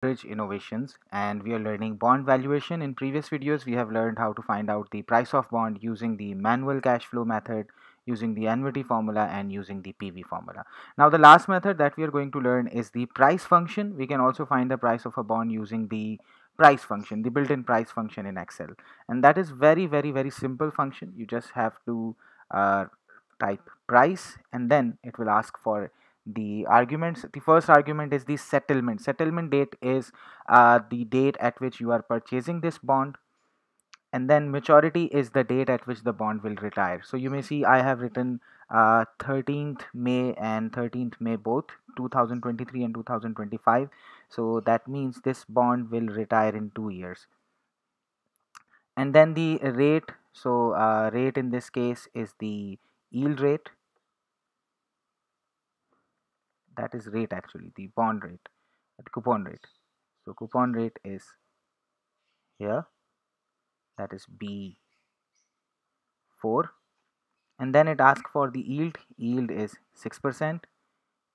Bridge innovations, and we are learning bond valuation. In previous videos we have learned how to find out the price of bond using the manual cash flow method, using the annuity formula, and using the PV formula. Now the last method that we are going to learn is the price function. We can also find the price of a bond using the price function, the built-in price function in Excel, and that is very simple function. You just have to uh, type price, and then it will ask for the arguments. The first argument is the settlement date is the date at which you are purchasing this bond, and then maturity is the date at which the bond will retire. So you may see I have written 13th May and 13th May, both 2023 and 2025. So that means this bond will retire in 2 years. And then the rate, so rate in this case is the yield rate. That is rate, actually the bond rate, the coupon rate. So coupon rate is here, that is B4. And then it asks for the yield is 6%,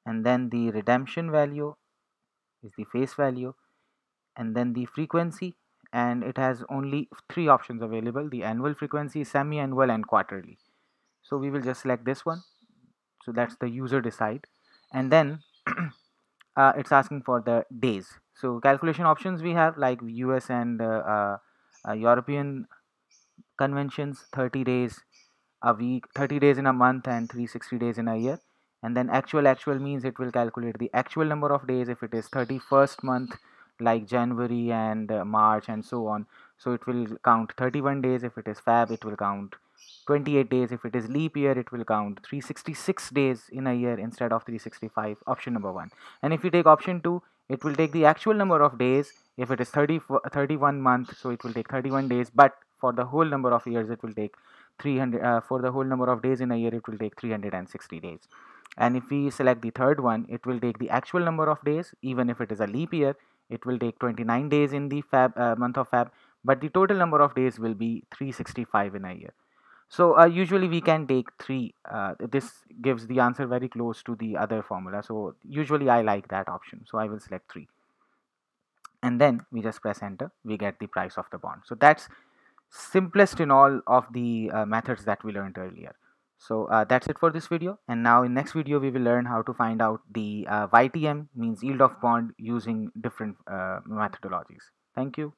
and then the redemption value is the face value, and then the frequency, and it has only three options available: the annual frequency, semi-annual, and quarterly. So we will just select this one. So that's the user decide. And then it's asking for the days. So calculation options we have, like US and European conventions: 30 days a week, 30 days in a month, and 360 days in a year. And then actual means it will calculate the actual number of days if it is 31st month, like January and March and so on. So it will count 31 days. If it is Feb, it will count 28 days. If it is leap year, it will count 366 days in a year instead of 365. Option number 1. And if you take option 2, it will take the actual number of days. If it is 31 month, so it will take 31 days, but for the whole number of years it will take 300. For the whole number of days in a year, it will take 360 days. And if we select the third one, it will take the actual number of days. Even if it is a leap year, it will take 29 days in the month of Feb, but the total number of days will be 365 in a year. So usually we can take 3. This gives the answer very close to the other formula, so usually I like that option, so I will select 3. And then we just press enter, we get the price of the bond. So that's simplest in all of the methods that we learned earlier. So that's it for this video, and now in next video we will learn how to find out the YTM, means yield of bond, using different methodologies. Thank you.